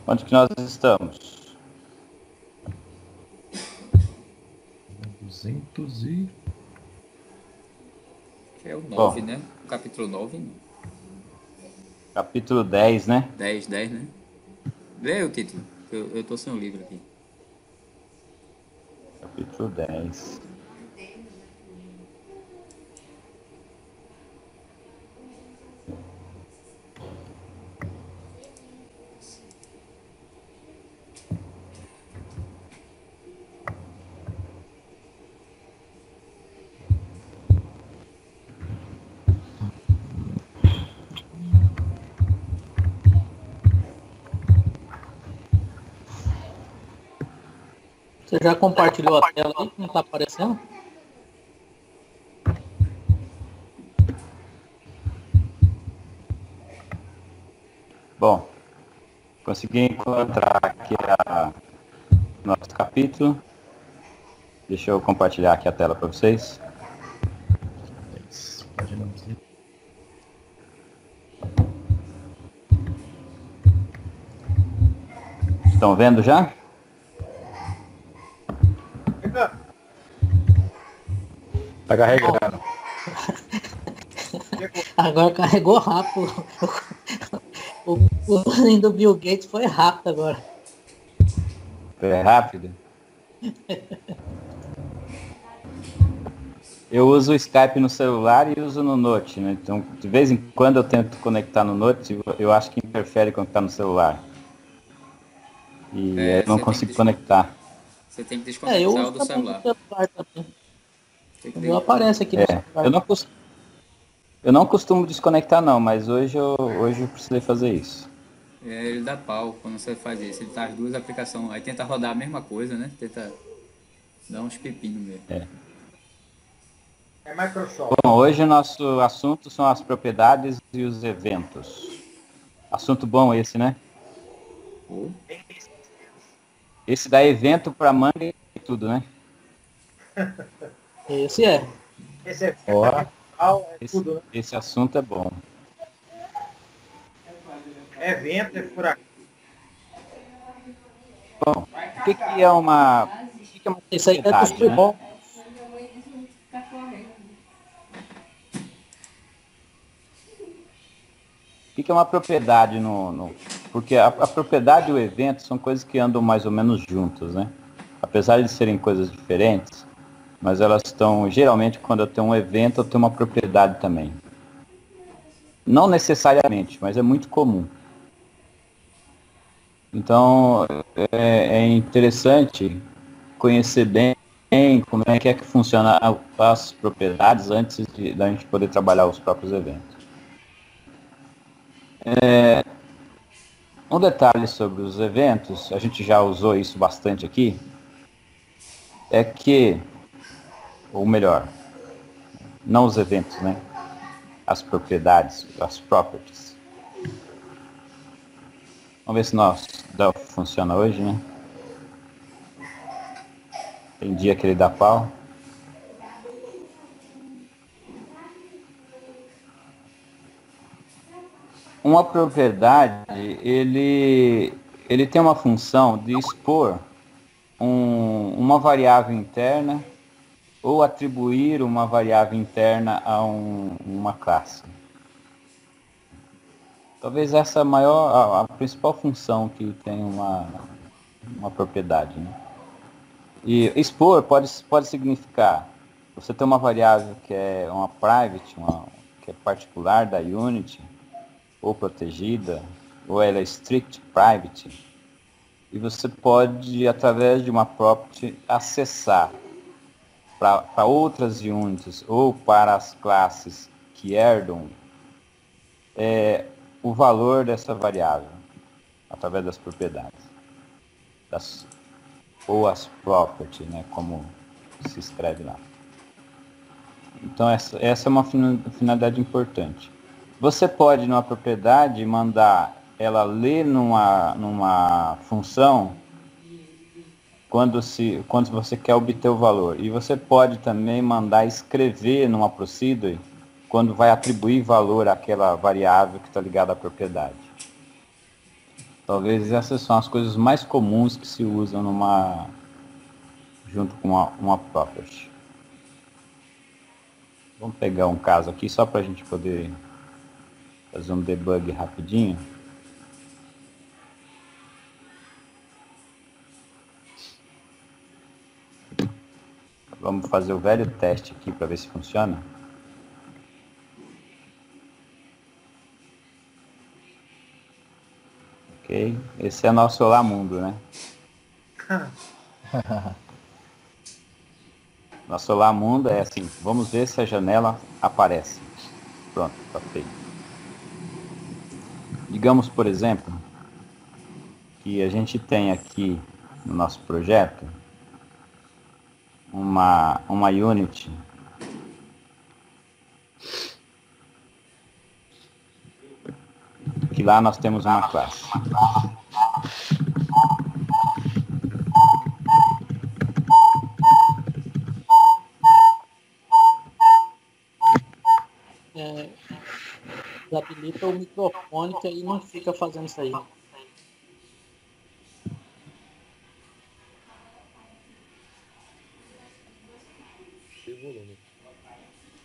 Onde que nós estamos? 200 e... É o 9, né? O capítulo 9. Capítulo 10, né? 10, né? Lê o título, que eu tô sem o livro aqui. Capítulo 10. Você já compartilhou a tela aí? Não tá aparecendo? Bom, consegui encontrar aqui nosso capítulo. Deixa eu compartilhar aqui a tela para vocês. Página 200. Estão vendo já? Tá carregando. Agora carregou rápido. O do Bill Gates foi rápido agora. É rápido. Eu uso o Skype no celular e uso no Note, né? Então, de vez em quando eu tento conectar no Note, eu acho que interfere quando está no celular. E eu não consigo conectar. Você tem que Eu desconectar uso o do também no celular. celular também. Tem Não aparece aqui no celular. Eu não costumo desconectar não, mas hoje eu precisei fazer isso. Ele dá pau quando você faz isso. Ele tá as duas aplicações. Aí tenta rodar a mesma coisa, né? Tenta dar uns pepinos mesmo. É Microsoft. Bom, hoje o nosso assunto são as propriedades e os eventos. Assunto bom esse, né? Esse dá evento para manga e tudo, né? Esse é. Esse é tudo, né? Esse assunto é bom. Evento, é furacão. Bom, o que é uma Isso aí é dos propriedade, né? bom. O que é uma propriedade porque a propriedade e o evento são coisas que andam mais ou menos juntas, né? Apesar de serem coisas diferentes, mas elas estão, geralmente, quando eu tenho um evento, eu tenho uma propriedade também. Não necessariamente, mas é muito comum. Então, é interessante conhecer bem como é que funciona as propriedades antes da gente poder trabalhar os próprios eventos. Um detalhe sobre os eventos, a gente já usou isso bastante aqui, é que, ou melhor, não os eventos, né? As propriedades, as properties. Vamos ver se nosso Delphi funciona hoje, né? Tem dia que ele dá pau. Uma propriedade, ele tem uma função de expor uma variável interna ou atribuir uma variável interna a uma classe. Talvez essa é a principal função que tem uma propriedade, né? E expor pode significar, você tem uma variável que é uma private, que é particular da Unity, ou protegida, ou ela é strict private, e você pode, através de uma property, acessar para outras units ou para as classes que herdam o valor dessa variável, através das propriedades, ou as property, né, como se escreve lá. Então essa é uma finalidade importante. Você pode, numa propriedade, mandar ela ler numa função quando você quer obter o valor. E você pode também mandar escrever numa procedure quando vai atribuir valor àquela variável que está ligada à propriedade. Talvez essas são as coisas mais comuns que se usam junto com uma property. Vamos pegar um caso aqui só para a gente poder fazer um debug rapidinho. Vamos fazer o velho teste aqui para ver se funciona. Ok, esse é nosso Olá Mundo, né? Nosso Olá Mundo é assim, vamos ver se a janela aparece. Pronto, tá feito. Digamos, por exemplo, que a gente tem aqui no nosso projeto uma unit que lá nós temos uma classe. Desabilita o microfone que aí não fica fazendo isso aí.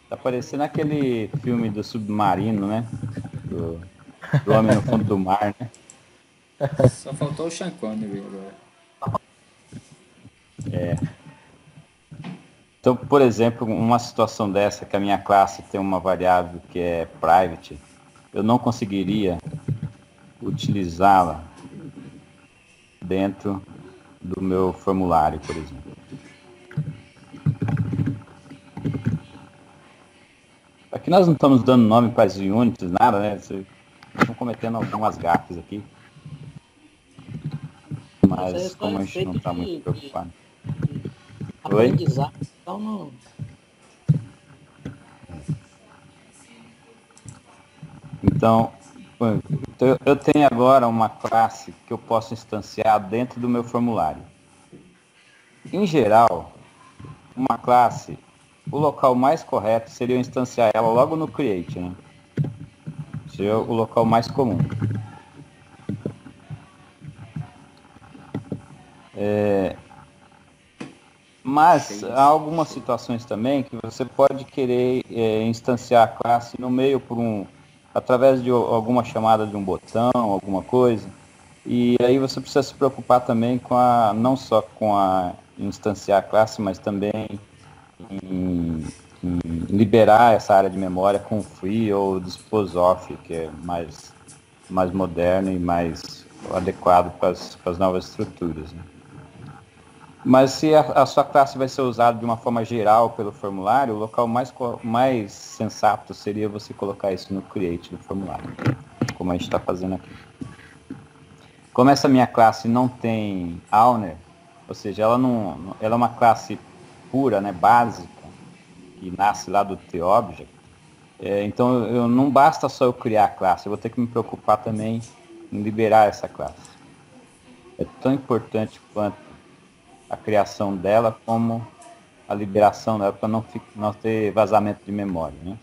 Tá parecendo aquele filme do submarino, né? Do homem no fundo do mar, né? Só faltou o Sean Connery agora. Então, por exemplo, uma situação dessa, que a minha classe tem uma variável que é private, eu não conseguiria utilizá-la dentro do meu formulário, por exemplo. Aqui nós não estamos dando nome para as units, nada, né? Estão cometendo algumas gafes aqui. Mas como a gente não está muito preocupado. Aprendizado, então não. Então, eu tenho agora uma classe que eu posso instanciar dentro do meu formulário. Em geral, uma classe, o local mais correto seria eu instanciar ela logo no create, né? Seria o local mais comum. Mas há algumas situações também que você pode querer instanciar a classe no meio através de alguma chamada de um botão, alguma coisa. E aí você precisa se preocupar também não só com a instanciar a classe, mas também em liberar essa área de memória com free ou dispose of, que é mais moderno e mais adequado para as novas estruturas, né? Mas se a sua classe vai ser usada de uma forma geral pelo formulário, o local mais sensato seria você colocar isso no create do formulário, como a gente está fazendo aqui. Como essa minha classe não tem owner, ou seja, ela é uma classe pura, né, básica, que nasce lá do TObject, então não basta só eu criar a classe, eu vou ter que me preocupar também em liberar essa classe. É tão importante quanto a criação dela como a liberação dela para não ter vazamento de memória, né?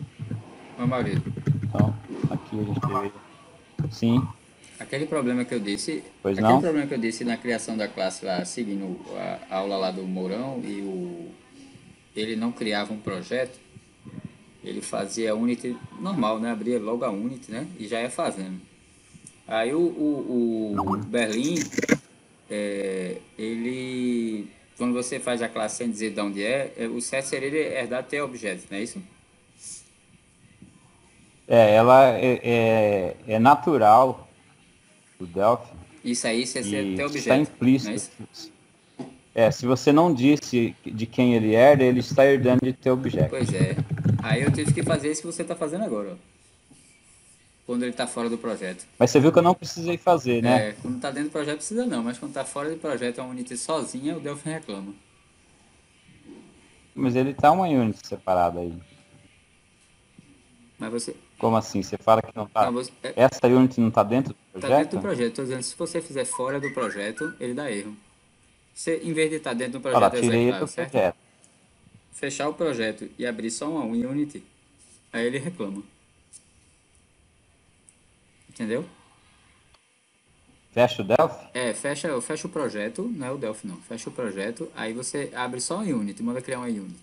Ô Maurício. Então, aqui a gente deveria... Sim. Aquele problema que eu disse. Pois aquele não? problema que eu disse na criação da classe lá, seguindo a aula lá do Mourão, ele não criava um projeto, ele fazia a Unity normal, né? Abria logo a Unity, né? E já ia fazendo. Aí o Berlim, ele, quando você faz a classe sem dizer de onde o certo seria ele herdar até objeto, não é isso? Ela é natural do Delphi. Isso aí, você E ter está objeto, não é implícito. isso? Se você não disse de quem ele herda, ele está herdando de teu objeto. Pois é. Aí eu tive que fazer isso que você está fazendo agora, ó. Quando ele está fora do projeto. Mas você viu que eu não precisei fazer, né? Quando está dentro do projeto precisa não, mas quando está fora do projeto, é uma Unity sozinha, o Delphi reclama. Mas ele está uma unit separada aí. Mas você... Como assim? Você fala que não está... Não, Essa unit não está dentro do projeto? Está dentro do projeto. Estou dizendo, se você fizer fora do projeto, ele dá erro. Você, em vez de estar dentro do projeto, Olha lá, tirei ele do certo? projeto. Fechar o projeto e abrir só uma Unity, aí ele reclama. Entendeu? Fecha o Delphi? Fecha o projeto, não é o Delphi não, fecha o projeto, aí você abre só em Unity, manda criar uma Unity.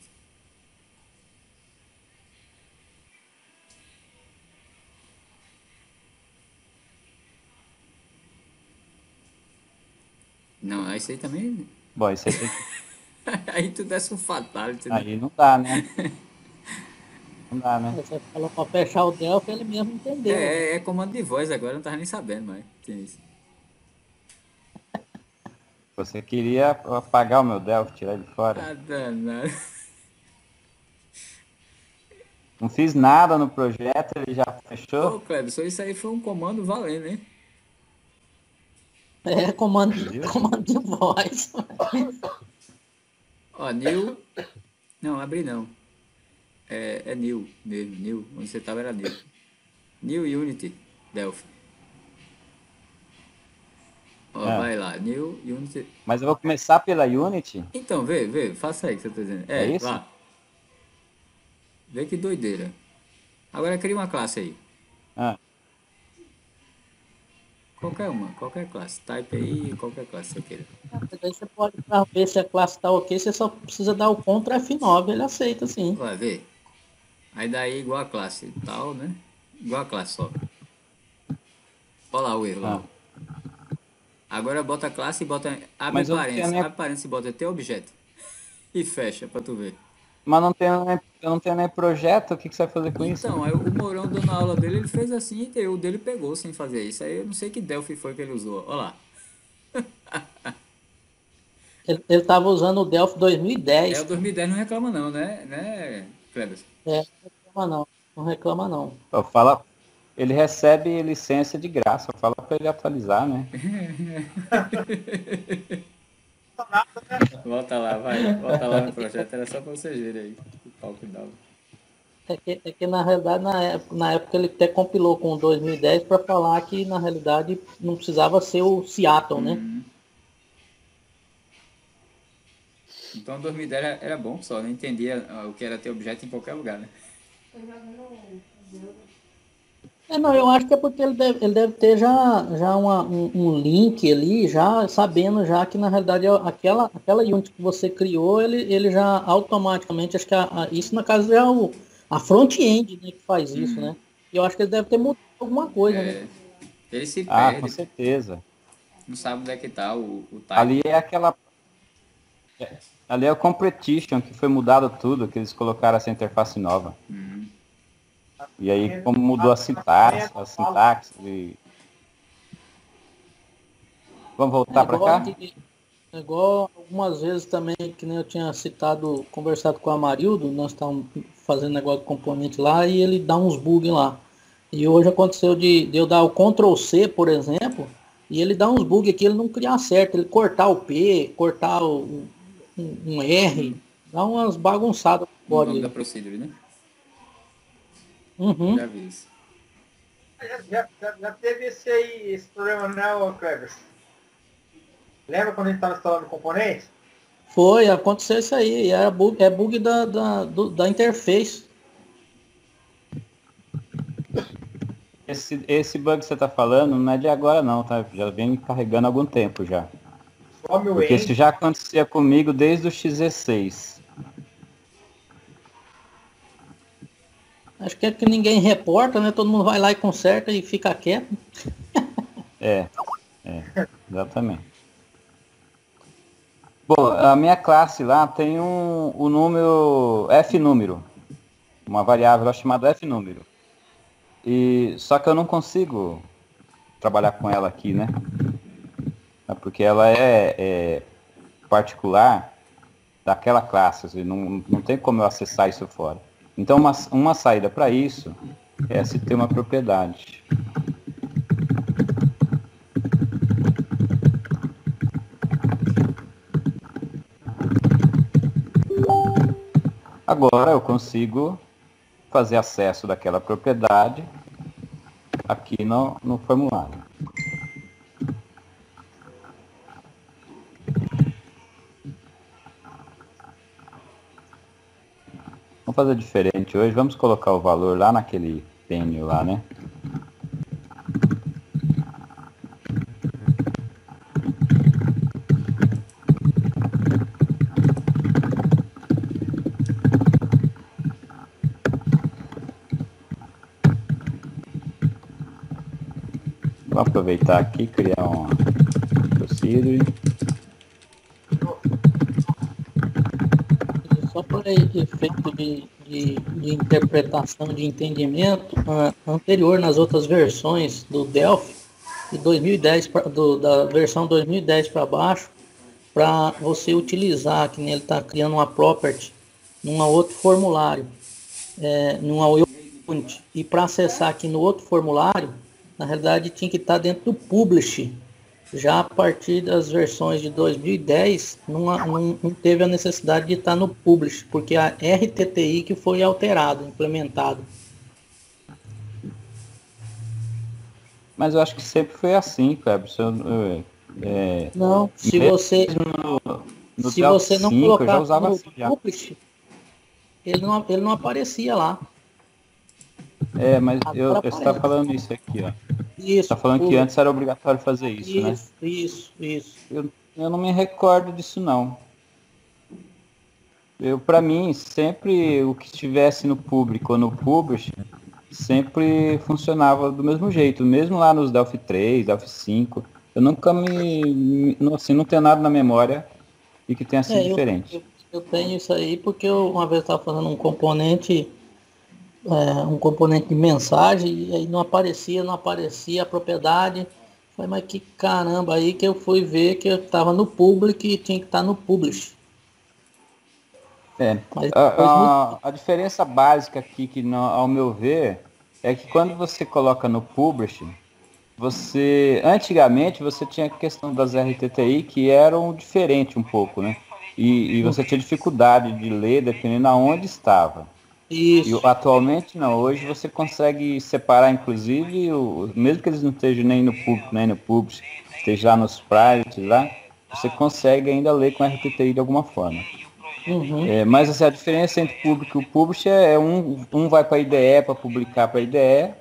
Não, aí isso aí também. Bom, isso aí tem que... Aí tu desce um fatality, né? Aí não dá, né? Não dá, né? Você falou pra fechar o Delphi, ele mesmo entendeu. Né? É comando de voz agora, eu não tava nem sabendo, mas tem isso. Você queria apagar o meu Delphi, tirar ele fora. Ah, danado. Não fiz nada no projeto, ele já Ô, fechou? Clebson, isso aí foi um comando valendo, hein? É comando, Viu? comando de voz. Ó, new. Não, abri não. É new mesmo, new. Onde você tava era new. New Unity, Delphi. Ó, Ah. vai lá, New Unity. Mas eu vou começar pela Unity? Então, vê, faça aí que você tá dizendo. É isso? Lá. Vê que doideira. Agora cria uma classe aí. Ah, Qualquer classe. Type aí, qualquer classe você queira. Mas aí você pode, pra ver se a classe tá ok, você só precisa dar o Ctrl F9, ele aceita sim. Vai ver. Aí daí igual a classe tal, né? Igual a classe só. Olha lá o erro lá. Agora bota a classe e bota. Abre Mas eu não tenho parênteses. nem- Abre parênteses e bota teu objeto. E fecha pra tu ver. mas eu não tenho nem projeto, o que você vai fazer com isso? Então, aí o Mourão dando a aula dele, ele fez assim e deu. O dele pegou sem fazer isso. Aí eu não sei que Delphi foi que ele usou. Olha lá. Ele tava usando o Delphi É, 2010. o 2010 não reclama não, né, Cleberson? Não reclama não. Não reclama não. Fala, ele recebe licença de graça, fala para ele atualizar, né? Volta lá, vai. Volta lá no projeto. Era só pra vocês verem aí. O pau que dava. É que na realidade, na época ele até compilou com o 2010 para falar que na realidade não precisava ser o Seattle, né? Então 2010 era bom só, né? Entendia o que era ter objeto em qualquer lugar, né? Não, eu acho que é porque ele deve ter já um link ali, já sabendo já que na realidade aquela Unity que você criou, ele já automaticamente, acho que isso na casa é a front-end, né, que faz isso, né? E eu acho que ele deve ter mudado alguma coisa, né? Ele se Com perde, certeza. não sabe onde é que tá o type. Ali é aquela... Ali é o Competition, que foi mudado tudo, que eles colocaram essa interface nova. E aí, como mudou a sintaxe e... Vamos voltar para cá? Igual algumas vezes também, que nem eu tinha citado, conversado com o Amarildo, nós estávamos fazendo negócio de componente lá e ele dá uns bugs lá. E hoje aconteceu de eu dar o Ctrl C, por exemplo, e ele dá uns bugs aqui, ele não criar certo, ele cortar o P, cortar um R, dá umas bagunçadas. O nome da procedure, né? Uhum. Já vi isso. Já teve esse problema não, Cleber? Lembra quando a gente estava instalando componentes? Foi, aconteceu isso aí, era bug da interface. Esse bug que você está falando não é de agora não, tá? Já vem carregando há algum tempo já. Porque isso já acontecia comigo desde o XE6. Acho que é que ninguém reporta, né? Todo mundo vai lá e conserta e fica quieto. Exatamente. Bom, a minha classe lá tem o número F número, uma variável lá chamada F número. E só que eu não consigo trabalhar com ela aqui, né? Porque ela é particular daquela classe, assim, não tem como eu acessar isso fora. Então uma saída para isso é se ter uma propriedade. Agora eu consigo fazer acesso daquela propriedade aqui no formulário. Vamos fazer diferente hoje, vamos colocar o valor lá naquele pênio lá, né? aproveitar aqui, criar uma procedure. Só para efeito de interpretação, de entendimento, anterior nas outras versões do Delphi, de 2010 da versão 2010 para baixo, para você utilizar, que ele está criando uma property num outro formulário, numa Unity, e para acessar aqui no outro formulário, na realidade tinha que estar dentro do Publish. Já a partir das versões de 2010, não teve a necessidade de estar no Publish, porque a RTTI que foi alterado, implementado. Mas eu acho que sempre foi assim, Cleberson. Não, se você não colocar no Publish, ele não aparecia lá. Mas você está falando isso aqui, ó. Isso. Está falando que antes era obrigatório fazer isso, né? Isso. Eu não me recordo disso, não. Para mim, sempre o que estivesse no público ou no publish, sempre funcionava do mesmo jeito. Mesmo lá nos Delphi 3, Delphi 5, eu nunca não tenho nada na memória e que tenha sido diferente. Eu tenho isso aí porque eu uma vez estava fazendo um componente de mensagem, e aí não aparecia a propriedade. Falei, mas que caramba, aí que eu fui ver que eu estava no public e tinha que estar no publish. A diferença básica aqui, ao meu ver, é que quando você coloca no publish, antigamente você tinha a questão das RTTI que eram diferente um pouco, né? E você tinha dificuldade de ler dependendo aonde estava. Isso. E atualmente não, hoje você consegue separar, inclusive, mesmo que eles não estejam nem no público, nem no publish, esteja lá nos privates lá, você consegue ainda ler com RTTI de alguma forma. Uhum. Mas assim, a diferença entre público e o publish é um vai para a IDE para publicar para a IDE.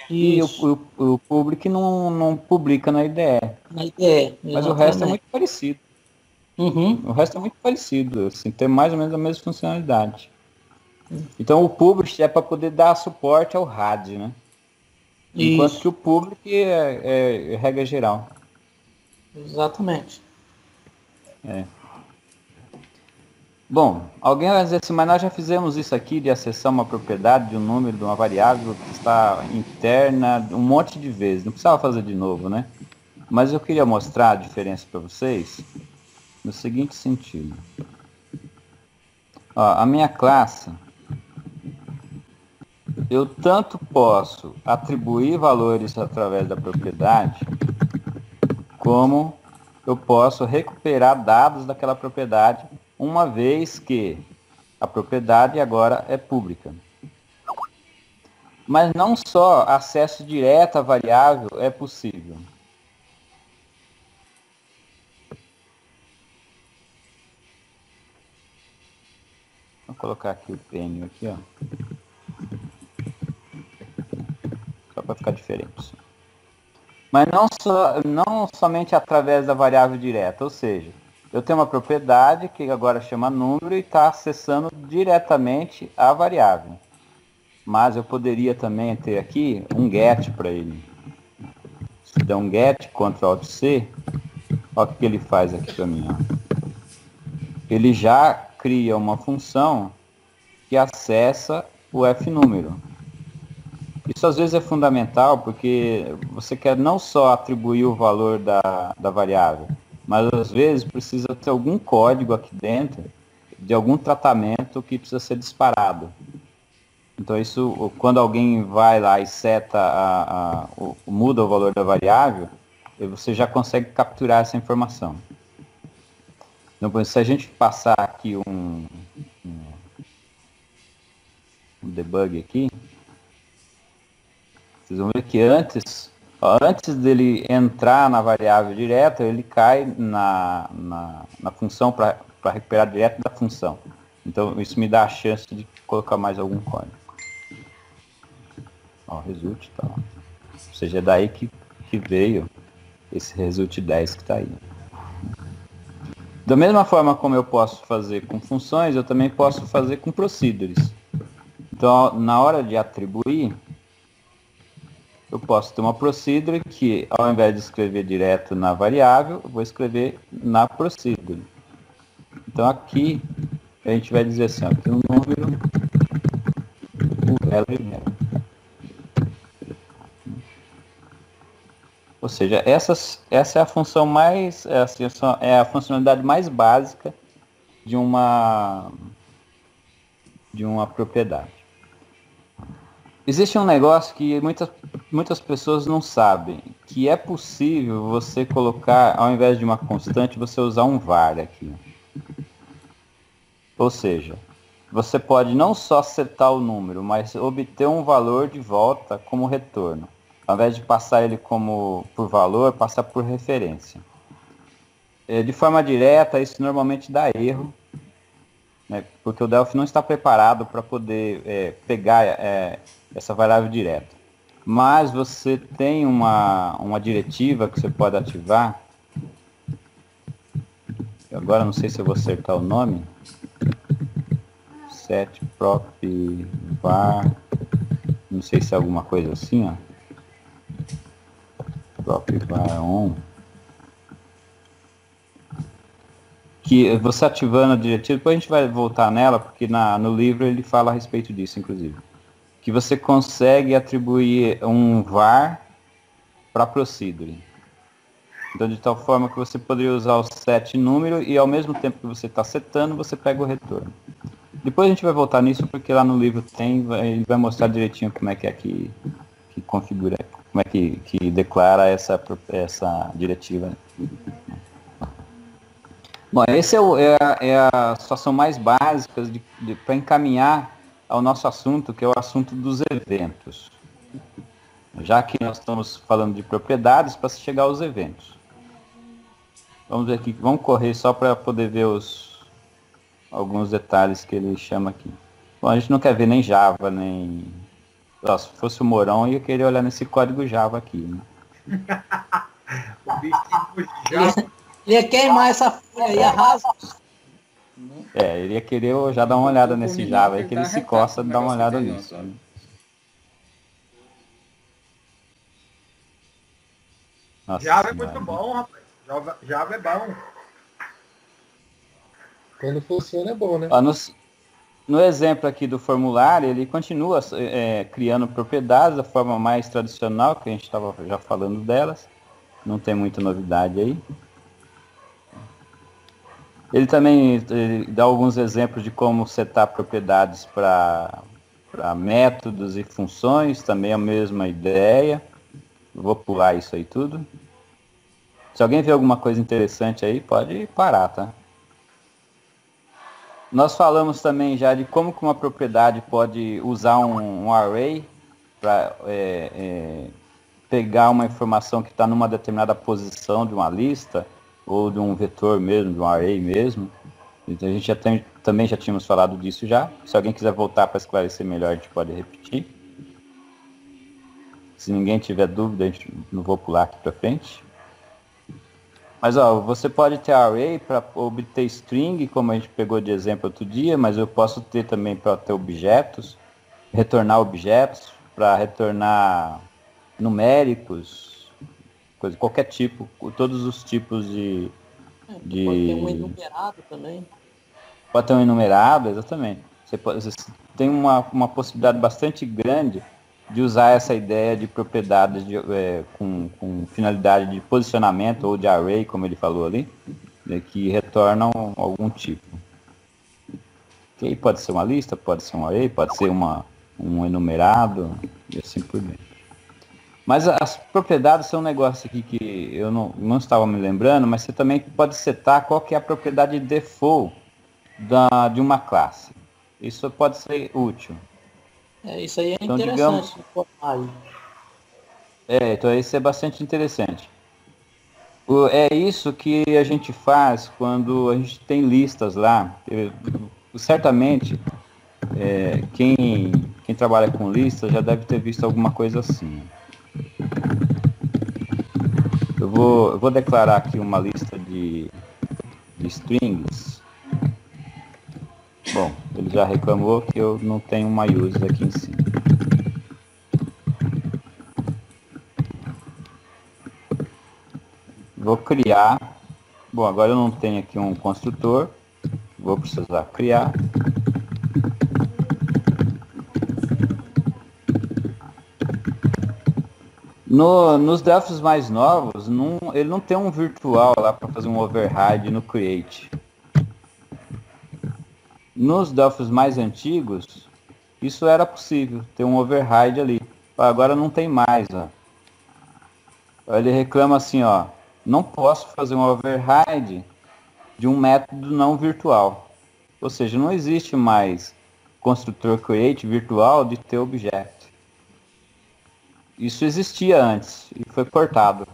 Isso. E o public não publica na IDE. Na IDE, mas o resto é muito parecido. Uhum. O resto é muito parecido, assim, tem mais ou menos a mesma funcionalidade. Então o publish é para poder dar suporte ao RAD, né? Enquanto Isso. que o public é regra geral. Exatamente. Bom, alguém vai dizer assim, mas nós já fizemos isso aqui de acessar uma propriedade de um número, de uma variável que está interna um monte de vezes. Não precisava fazer de novo, né? Mas eu queria mostrar a diferença para vocês no seguinte sentido. A minha classe, eu tanto posso atribuir valores através da propriedade, como eu posso recuperar dados daquela propriedade, uma vez que a propriedade agora é pública. Mas não só acesso direto à variável é possível. Vou colocar aqui o prêmio aqui, ó. Só para ficar diferente. Mas não somente através da variável direta, ou seja, eu tenho uma propriedade que agora chama número e está acessando diretamente a variável. Mas eu poderia também ter aqui um get para ele. Se der um get, Ctrl Alt C, olha o que ele faz aqui para mim. Ó. Ele já cria uma função que acessa o f-número. Isso às vezes é fundamental porque você quer não só atribuir o valor da variável, mas às vezes precisa ter algum código aqui dentro de algum tratamento que precisa ser disparado. Então isso, quando alguém vai lá e muda o valor da variável, você já consegue capturar essa informação. Então, se a gente passar aqui um debug aqui, vocês vão ver que antes dele entrar na variável direta, ele cai na função para recuperar direto da função. Então isso me dá a chance de colocar mais algum código. Ó, result tá lá. Ou seja, é daí que veio esse result 10 que está aí. Da mesma forma como eu posso fazer com funções, eu também posso fazer com procedures. Então, na hora de atribuir, eu posso ter uma procedure que, ao invés de escrever direto na variável, eu vou escrever na procedure. Então aqui a gente vai dizer assim, ó, que o número, o value name. Ou seja, essa é a função mais, assim, é a funcionalidade mais básica de uma propriedade. Existe um negócio que muitas pessoas não sabem, que é possível você colocar, ao invés de uma constante, você usar um var aqui. Ou seja, você pode não só setar o número, mas obter um valor de volta como retorno. Ao invés de passar ele por valor, passar por referência. De forma direta, isso normalmente dá erro, né, porque o Delphi não está preparado para poder pegar essa variável direta. Mas você tem uma diretiva que você pode ativar. Agora não sei se eu vou acertar o nome. Set prop var, não sei se é alguma coisa assim, ó. Prop var on. Que você ativando a diretiva, depois a gente vai voltar nela, porque no livro ele fala a respeito disso, inclusive. Que você consegue atribuir um var para procedure. Então, de tal forma que você poderia usar o set número e ao mesmo tempo que você está setando, você pega o retorno. Depois a gente vai voltar nisso, porque lá no livro ele vai mostrar direitinho como é que configura, como é que declara essa diretiva. Bom, essa é a situação mais básica para encaminhar ao nosso assunto, que é o assunto dos eventos. Já que nós estamos falando de propriedades, para se chegar aos eventos. Vamos ver aqui, vamos correr só para poder ver alguns detalhes que ele chama aqui. Bom, a gente não quer ver nem Java, nem... Se fosse o Mourão, eu ia querer olhar nesse código Java aqui, né? O bicho Java. Ele ia queimar essa folha aí, arrasa. Ele ia querer já dar uma olhada nesse Java aí, que ele se coça de dar uma olhada nisso. Né? Nossa, Java é muito bom, rapaz. Java é bom. Quando funciona é bom, né? No exemplo aqui do formulário, ele continua criando propriedades da forma mais tradicional, que a gente estava já falando delas. Não tem muita novidade aí. Ele também dá alguns exemplos de como setar propriedades para métodos e funções, também a mesma ideia. Vou pular isso aí tudo. Se alguém vê alguma coisa interessante aí, pode parar, tá? Nós falamos também já de como que uma propriedade pode usar um array para pegar uma informação que está numa determinada posição de uma lista, ou de um vetor mesmo, de um array mesmo. Então a gente também já tínhamos falado disso já. Se alguém quiser voltar para esclarecer melhor, a gente pode repetir. Se ninguém tiver dúvida, a gente não vou pular aqui para frente. Mas você pode ter array para obter string, como a gente pegou de exemplo outro dia, mas eu posso ter também para ter objetos, retornar objetos, para retornar numéricos, qualquer tipo, todos os tipos de... Pode ter um enumerado também. Pode ter um enumerado, exatamente. Você tem uma possibilidade bastante grande de usar essa ideia de propriedades com finalidade de posicionamento ou de array, como ele falou ali, que retornam algum tipo. Que pode ser uma lista, pode ser um array, pode ser um enumerado e assim por diante. Mas as propriedades são um negócio aqui que eu não estava me lembrando, mas você também pode setar qual que é a propriedade default de uma classe. Isso pode ser útil. Isso aí é então, interessante. Então isso é bastante interessante. É isso que a gente faz quando a gente tem listas lá. Certamente, quem trabalha com listas já deve ter visto alguma coisa assim. Eu vou declarar aqui uma lista de strings. Bom, ele já reclamou que eu não tenho uma use aqui em cima. Vou criar. Bom, agora eu não tenho aqui um construtor. Vou precisar criar. Nos drafts mais novos, ele não tem um virtual lá para fazer um override no create. Nos drafts mais antigos, isso era possível, ter um override ali. Agora não tem mais, ó. Ele reclama assim, ó, não posso fazer um override de um método não virtual. Ou seja, não existe mais construtor create virtual de ter objeto. Isso existia antes e foi cortado.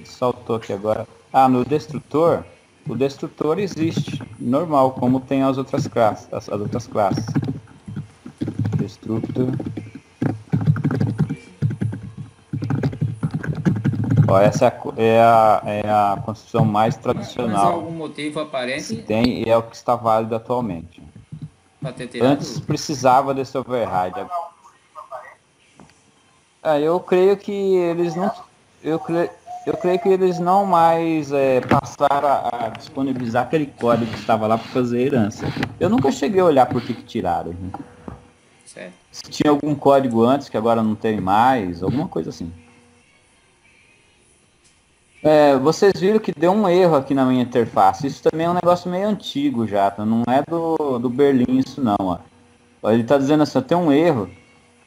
Saltou aqui agora. No destrutor, o destrutor existe, normal, como tem as outras classes. Destrutor. Ó, essa é a construção mais tradicional. Mas algum motivo aparente? Tem, e é o que está válido atualmente. Antes precisava desse override. Eu creio que eles não. Eu creio que eles não mais passaram a disponibilizar aquele código que estava lá para fazer herança. Eu nunca cheguei a olhar por que tiraram. Né? Certo. Se tinha algum código antes que agora não tem mais, alguma coisa assim. Vocês viram que deu um erro aqui na minha interface. Isso também é um negócio meio antigo já, tá? Não é do Berlim isso não, ó. Ele está dizendo assim, ó, tem um erro,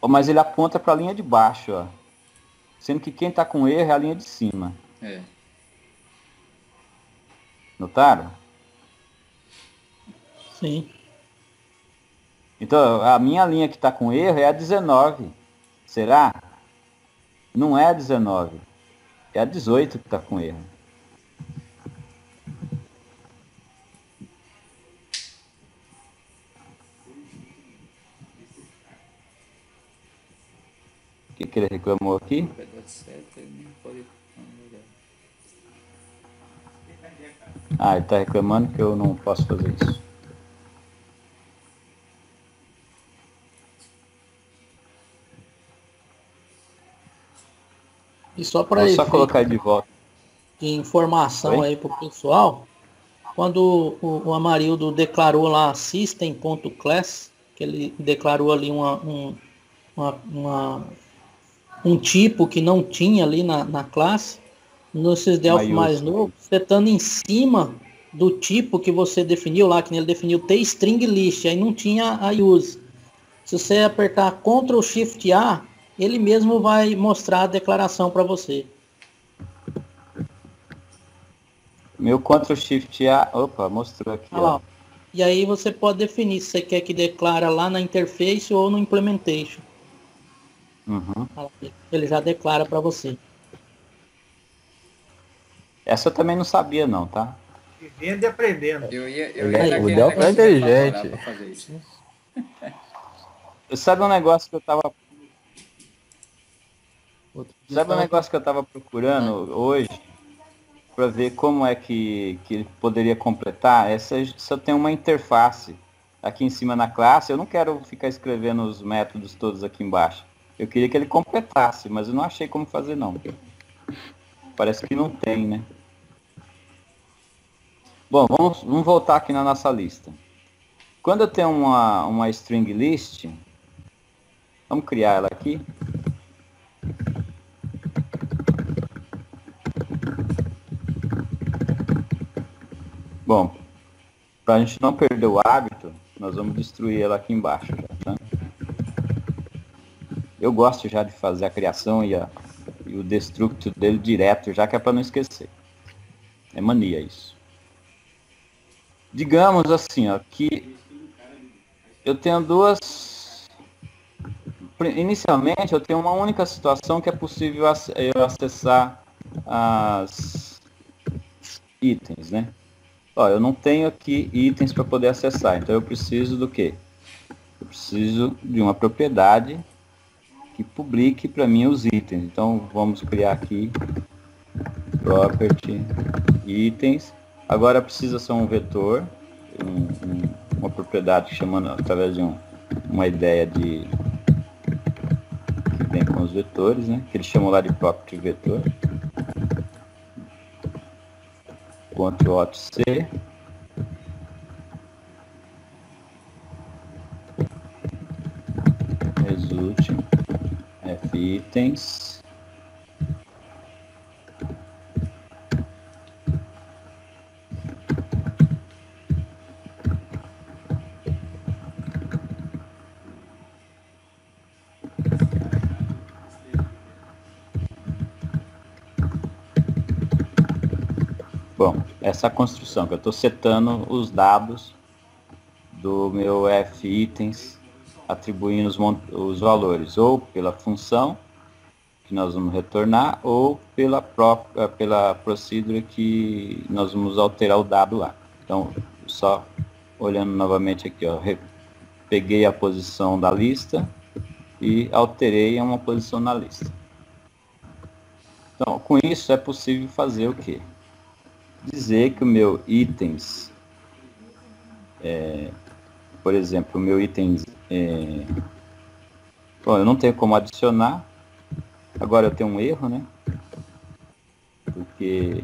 mas ele aponta para a linha de baixo, ó. Sendo que quem está com erro é a linha de cima. Notaram? Sim. Então, a minha linha que está com erro é a 19. Será? Não é a 19. É a 18 que está com erro. O que ele reclamou aqui? Ele está reclamando que eu não posso fazer isso. E só para colocar de volta. De informação aí para o pessoal, quando o Amarildo declarou lá system.class, que ele declarou ali um tipo que não tinha ali na classe, no SysDelphi mais novo, você estando em cima do tipo que você definiu lá, que ele definiu tstring list, aí não tinha a use. Se você apertar Ctrl Shift A, ele mesmo vai mostrar a declaração para você. Meu Ctrl Shift A, mostrou aqui. Ó. E aí você pode definir se você quer que declara lá na interface ou no implementation. Uhum. Ele já declara para você. Essa eu também não sabia não, tá? Vivendo e aprendendo. O Delphi é inteligente. Sabe um negócio que eu tava... procurando hoje para ver como é que ele poderia completar? Só tem uma interface aqui em cima na classe. Eu não quero ficar escrevendo os métodos todos aqui embaixo. Eu queria que ele completasse, mas eu não achei como fazer não. Parece que não tem, né? Bom, vamos voltar aqui na nossa lista. Quando eu tenho uma string list, vamos criar ela aqui. Bom, para a gente não perder o hábito, nós vamos destruir ela aqui embaixo. Já, tá? Eu gosto já de fazer a criação e o destruct dele direto, já que é para não esquecer. É mania isso. Digamos assim, ó, que eu tenho duas... Inicialmente, eu tenho uma única situação que é possível eu acessar as itens, né? Ó, eu não tenho aqui itens para poder acessar, então eu preciso do quê? Eu preciso de uma propriedade que publique para mim os itens. Então vamos criar aqui property itens. Agora precisa ser um vetor, uma propriedade chamando através de uma ideia de vem com os vetores, né? Que ele chamou lá de property vetor. Ctrl Alt C. Result F itens. Bom, essa construção que eu estou setando os dados do meu F itens, atribuindo os valores, ou pela função que nós vamos retornar, ou pela procedure que nós vamos alterar o dado lá. Então, só olhando novamente aqui, ó, peguei a posição da lista e alterei uma posição na lista. Então, com isso é possível fazer o quê? Dizer que o meu itens, por exemplo, o meu itens, bom, eu não tenho como adicionar, agora eu tenho um erro, né? Porque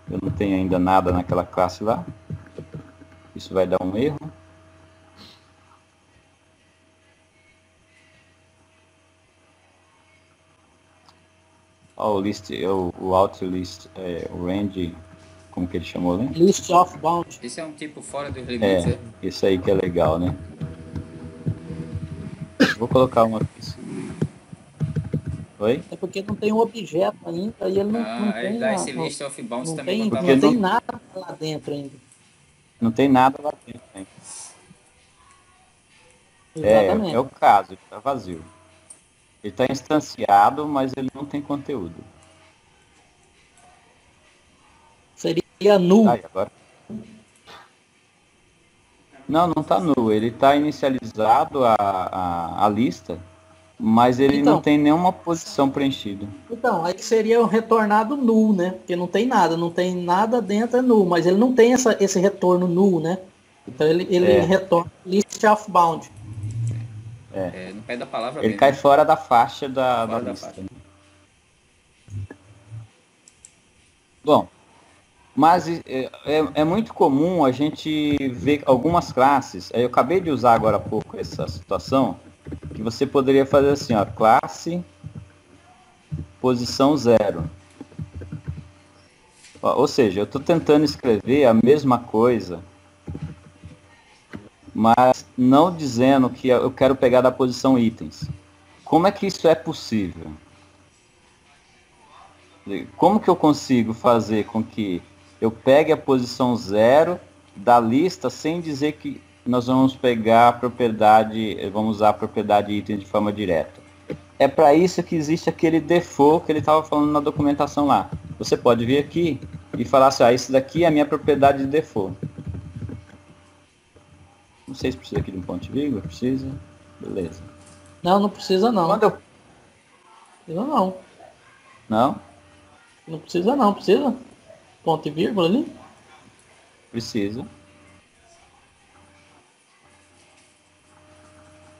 eu não tenho ainda nada naquela classe lá, isso vai dar um erro. O out list, o range, como que ele chamou, né? List of bound. Isso é um tipo fora dos limites, né? Isso aí que é legal, né? Vou colocar uma aqui. Oi? É porque não tem um objeto ainda e ele não tem. Dá esse list of bounds não também tem, não não tem nada lá dentro ainda. Não tem nada lá dentro ainda. Exatamente. É o caso, ele está vazio. Ele está instanciado, mas ele não tem conteúdo. Seria null. Agora? Não está null. Ele está inicializado a lista, mas ele Então, não tem nenhuma posição preenchida. Então, aí seria um retornado null, né? Porque não tem nada dentro é null, mas ele não tem esse retorno null, né? Então ele retorna list of bound. no pé da palavra Ele mesmo, cai né? fora da faixa da Fora da lista. faixa. Bom, mas é muito comum a gente ver algumas classes. Eu acabei de usar agora há pouco essa situação, que você poderia fazer assim, ó, classe posição 0. Ou seja, eu estou tentando escrever a mesma coisa, mas não dizendo que eu quero pegar da posição itens. Como é que isso é possível? Como que eu consigo fazer com que eu pegue a posição 0 da lista sem dizer que nós vamos pegar a propriedade, vamos usar a propriedade item de forma direta? É para isso que existe aquele default que ele estava falando na documentação lá. Você pode vir aqui e falar assim, isso daqui é a minha propriedade de default. Não sei se precisa aqui de um ponto e vírgula, precisa. Beleza. Não precisa não. Quando eu... Precisa não. Não? Não precisa não, precisa? Ponto e vírgula ali? Precisa.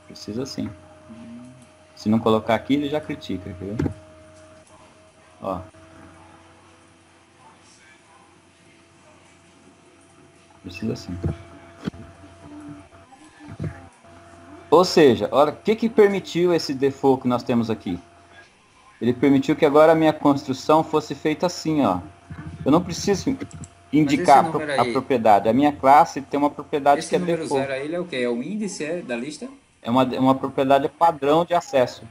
Precisa sim. Se não colocar aqui, ele já critica, viu? Ó. Precisa sim. Ou seja, olha, o que permitiu esse default que nós temos aqui? Ele permitiu que agora a minha construção fosse feita assim, ó. Eu não preciso indicar a propriedade. A minha classe tem uma propriedade que é default. Esse número 0 aí, ele é o quê? É o índice da lista? É uma propriedade padrão de acesso.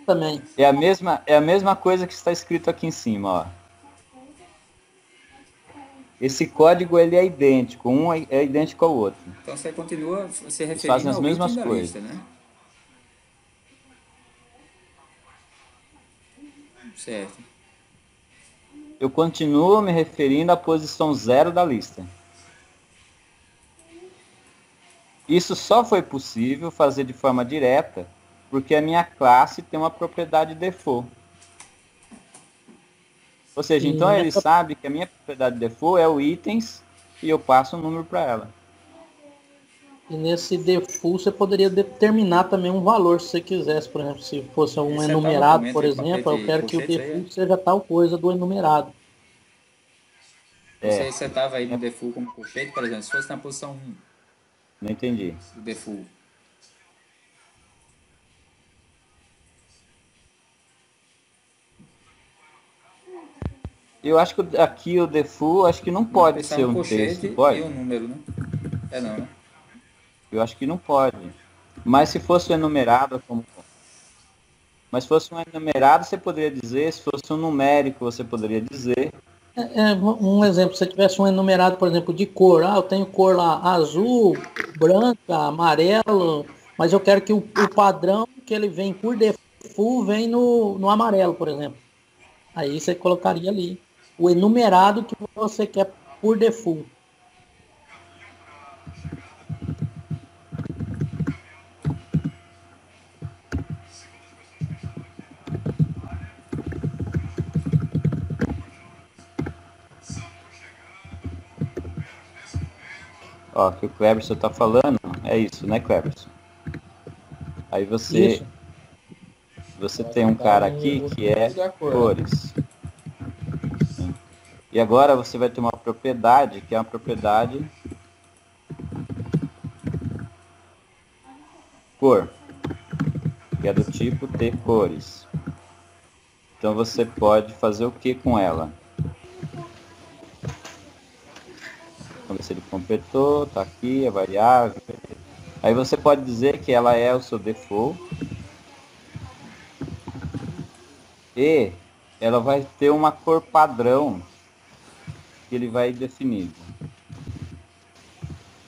Também. É a mesma coisa que está escrito aqui em cima, ó. Esse código ele é idêntico, um é idêntico ao outro. Então você continua se referindo fazem as ao mesmas item da coisas. lista, né? Certo. Eu continuo me referindo à posição 0 da lista. Isso só foi possível fazer de forma direta porque a minha classe tem uma propriedade default. Ou seja, então ele sabe que a minha propriedade default é o itens e eu passo um número para ela. E nesse default você poderia determinar também um valor, se você quisesse. Por exemplo, se fosse um enumerado, por exemplo, eu quero que o default seja tal coisa do enumerado. Você estava aí no default como colchete, por exemplo, se fosse na posição 1. Não entendi. Do default. Eu acho que aqui o default, acho que não pode ser um texto, pode? E um número, né? É não, né? Eu acho que não pode. Mas se fosse enumerado, como... Mas se fosse um enumerado, você poderia dizer. Se fosse um numérico, você poderia dizer. Um exemplo, se você tivesse um enumerado, por exemplo, de cor. Eu tenho cor lá azul, branca, amarelo, mas eu quero que o padrão que ele vem por default vem no amarelo, por exemplo. Aí você colocaria ali o enumerado que você quer por default. Ó, que o Cleberson tá falando, é isso, né, Cleberson? Aí você tem um cara aqui que é cores. E agora você vai ter uma propriedade, que é uma propriedade cor, que é do tipo ter cores. Então você pode fazer o que com ela? Vamos ver se ele completou, tá aqui, a variável. Aí você pode dizer que ela é o seu default. E ela vai ter uma cor padrão que ele vai definir.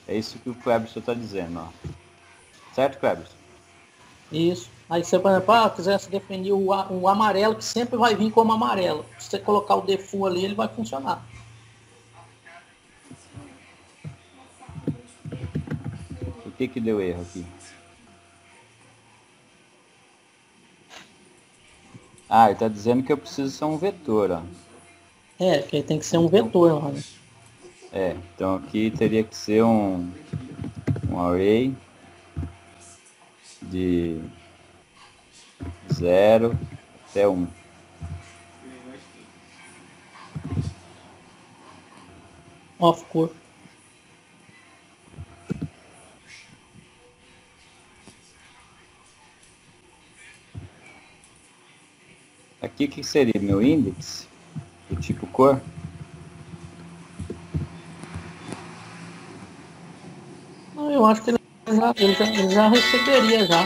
É isso que o Cleberson está dizendo, ó. Certo, Cleberson? Isso. Aí você, por exemplo, quisesse definir o amarelo, que sempre vai vir como amarelo. Se você colocar o default ali, ele vai funcionar. O que deu erro aqui? Ah, ele está dizendo que eu preciso ser um vetor, ó. Que tem que ser um vetor lá, né? Então aqui teria que ser um array de 0 até 1. Off cor. Aqui o que seria? Meu índice do tipo cor? Não, eu acho que ele já receberia já.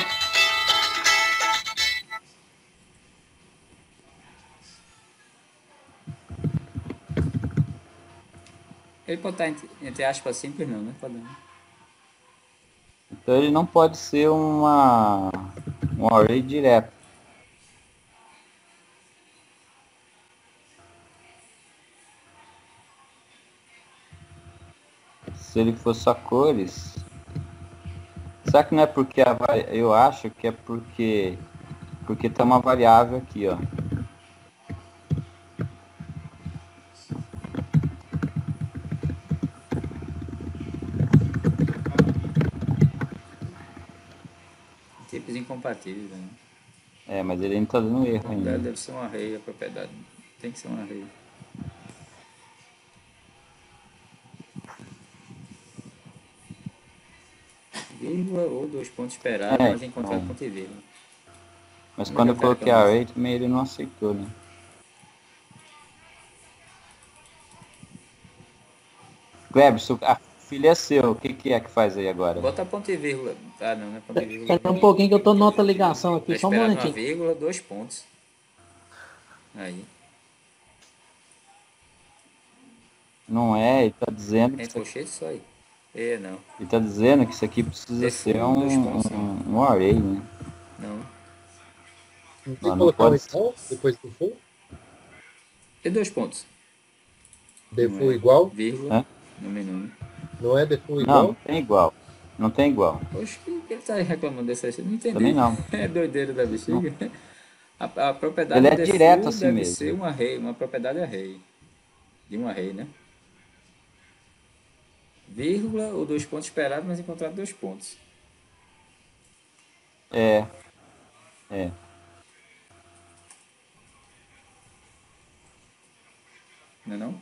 Ele pode estar entre aspas simples não, né? Pode não. Então ele não pode ser um array direto. Se ele for só cores... Será que não é porque eu acho que é porque tem uma variável aqui, ó. Tipos incompatíveis, né? Mas ele ainda tá dando erro ainda. Deve ser um array a propriedade. Tem que ser um array. Vírgula ou 2 pontos esperados, mas encontrado ponto e vírgula. Mas quando eu coloquei array também ele não aceitou, né? Cleberson, a filha é seu, o que é que faz aí agora? Bota ponto e vírgula. Ah, não é ponto e vírgula. Espera um pouquinho que eu tô na outra ligação aqui, só um momentinho. Uma vírgula, 2 pontos. Aí. Não é, ele tá dizendo que... Tem colchete só aí. Não. Ele tá dizendo que isso aqui precisa ser um array, né? Não. Não tem que colocar um igual depois do full? Tem 2 pontos. Default igual? Vírgula. No menu. Não é default igual? Não tem igual. Não tem igual. Poxa, que ele tá reclamando dessa aí? Não entendi. Também não. É doideira da bexiga. A propriedade ele é direto assim deve mesmo. ser um array, uma propriedade array. De um array, né? vírgula ou 2 pontos esperados, mas encontrado 2 pontos. É. Não é não?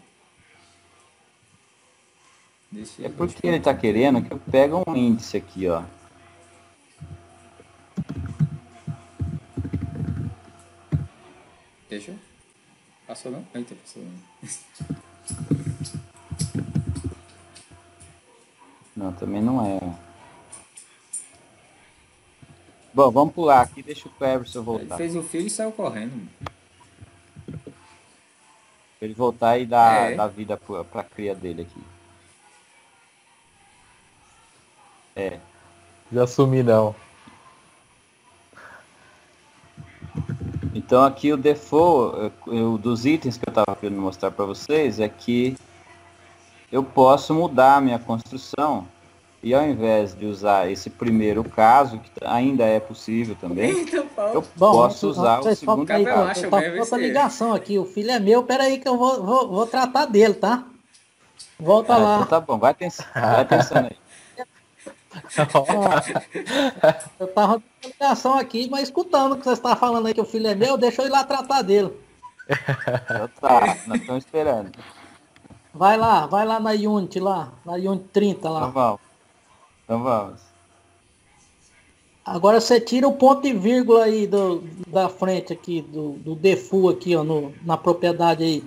Deixa É eu porque ele tá querendo que eu pegue um índice aqui, ó. Deixa eu. Passou não? Eita, passou não. Não, também não é. Bom, vamos pular aqui, deixa o Cleverson Ele voltar. fez o filho e saiu correndo. Pra ele voltar e dar, É. dar vida pra cria dele aqui. É. Já sumi não. Então aqui o default dos itens que eu estava querendo mostrar para vocês é que eu posso mudar a minha construção e ao invés de usar esse primeiro caso, que ainda é possível também, Eita, Paulo. eu Bom, posso usar o vocês segundo falam aí, Cabra caso. macho tá mesmo, com outra esse- ligação aqui. O filho é meu, peraí que eu vou tratar dele, tá? Volta Ah, lá. então tá bom, vai pensando aí. Eu tava com ligação aqui, mas escutando o que você está falando aí que o filho é meu, deixa eu ir lá tratar dele. Então tá, nós estamos esperando. Vai lá na Unity lá, na Unity 30 Então lá. vamos. Então vamos. Agora você tira o ponto e vírgula aí da frente aqui, do default aqui, ó, na propriedade aí.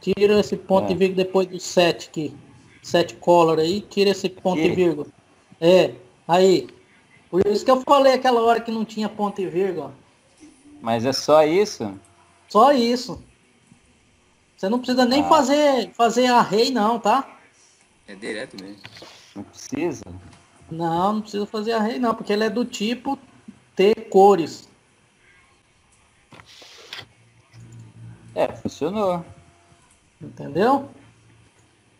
Tira esse ponto e vírgula depois do set aqui. Set color aí, tira esse ponto e Aqui? vírgula. Aí. Por isso que eu falei aquela hora que não tinha ponto e vírgula. Mas é só isso? Só isso. Você não precisa nem fazer array não, tá? É direto mesmo. Não precisa? Não precisa fazer array não, porque ele é do tipo ter cores. É, funcionou. Entendeu?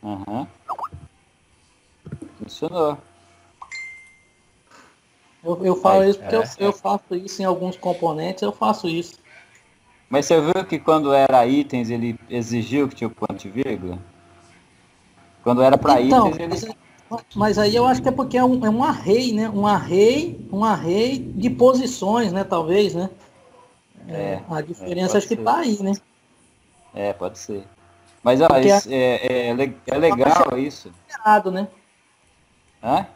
Aham. Funcionou. Eu falo Aí, isso porque eu faço isso em alguns componentes, eu faço isso. Mas você viu que quando era itens ele exigiu que tinha o ponto e vírgula? Quando era para Então, itens ele... mas aí eu acho que é porque é um array, né? Um array de posições, né? Talvez, né? A diferença acho que tá aí, né? É, pode ser. Mas ó, Porque isso, é legal isso. Enumerado, né? Hã?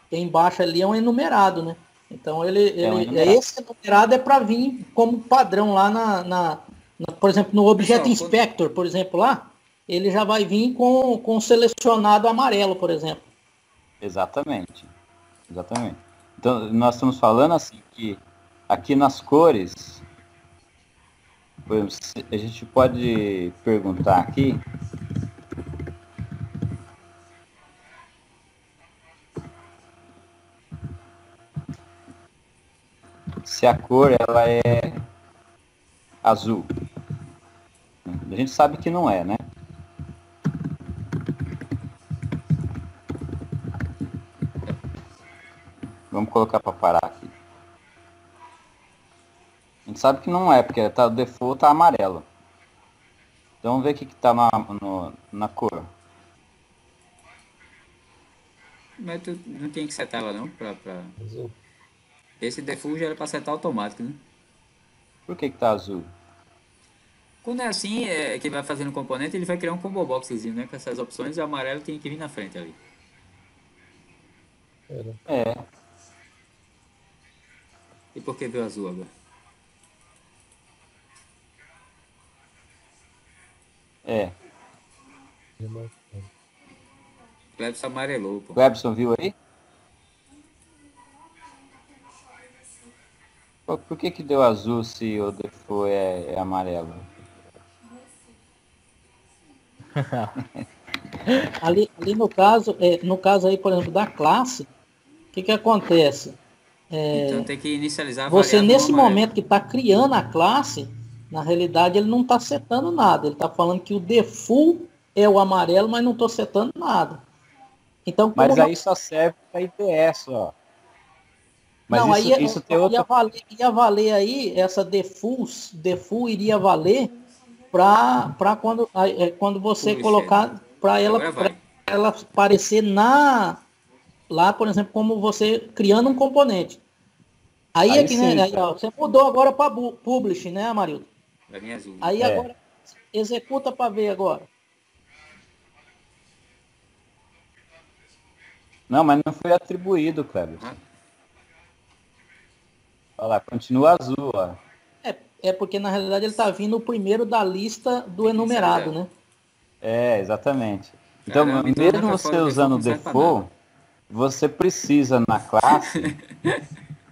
Quem embaixo ali é um enumerado, né? Então enumerado. esse enumerado é para vir como padrão lá por exemplo, no Object Pessoal, Inspector, por exemplo, lá, ele já vai vir com selecionado amarelo, por exemplo. Exatamente. Então, nós estamos falando assim que aqui nas cores, por exemplo, a gente pode perguntar aqui se a cor ela é azul. A gente sabe que não é, né? Vamos colocar para parar aqui. A gente sabe que não é, porque o default tá amarelo. Então vamos ver o que tá na cor. Mas tu não tinha que setar ela não? Azul. Esse default já era para setar automático, né? Por que tá azul? Quando é assim, que vai fazendo componente, ele vai criar um combo boxzinho, né? Com essas opções, e o amarelo tem que vir na frente ali. É. E por que veio azul agora? É. Clebson amarelou, pô. O Ebson viu aí? Pô, por que deu azul se o default é amarelo? Ali no caso aí, por exemplo, da classe, o que acontece? Então tem que inicializar a Você, variável nesse no amarelo. momento que está criando a classe, na realidade ele não está setando nada. Ele está falando que o default é o amarelo, mas não estou setando nada. Então, Mas aí só serve para IPS, ó. Mas não, isso, aí isso tem outra... ia valer aí, essa default iria valer para quando você Puxa, colocar para ela agora vai. ela aparecer lá, por exemplo, como você criando um componente. Aí aqui, sim, né? Aí, ó, você mudou agora para publish, né, Amarildo? Pra mim é azul. Aí É. agora executa para ver agora. Não, mas não foi atribuído, Kleber. Ah. Olha lá, continua azul, ó. É porque na realidade ele está vindo o primeiro da lista do enumerado, né? É, exatamente. Então, Caramba, então mesmo joga você fora o usando o default, não serve pra default, você precisa na classe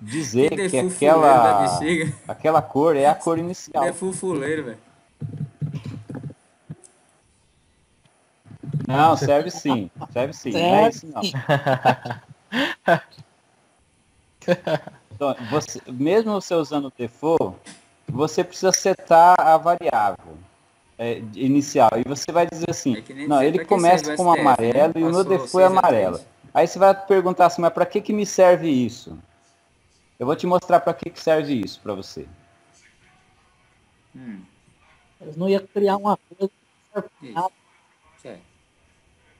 dizer Que que default fuleiro da bexiga. aquela cor é a cor inicial. Default fuleiro, velho. Não, serve sim. Serve sim. Não é isso não. Então, mesmo você usando o default, você precisa setar a variável inicial. E você vai dizer assim, É que nem não, dizer, ele pra que começa serve o com STF, amarelo né? e o meu Passou default é 6 a 3. amarelo. Aí você vai perguntar assim, mas para que me serve isso? Eu vou te mostrar para que serve isso para você. Eles não iam criar uma coisa que serve pra nada. Certo.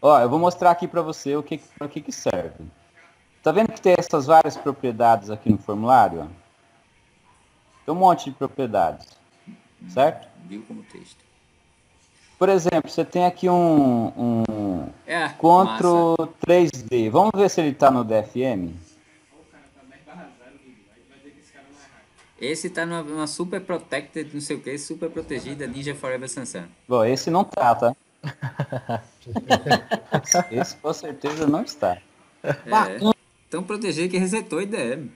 Ó, eu vou mostrar aqui para você para que serve. Tá vendo que tem essas várias propriedades aqui no formulário? Ó? Tem um monte de propriedades, certo? Viu como texto. Por exemplo, você tem aqui um Ctrl 3D. Vamos ver se ele está no DFM? Esse tá numa super protected, não sei o que, super protegida Ninja Forever Sansan. Bom, esse não tá? Esse com certeza não está. É. Tão protegido que resetou IDM.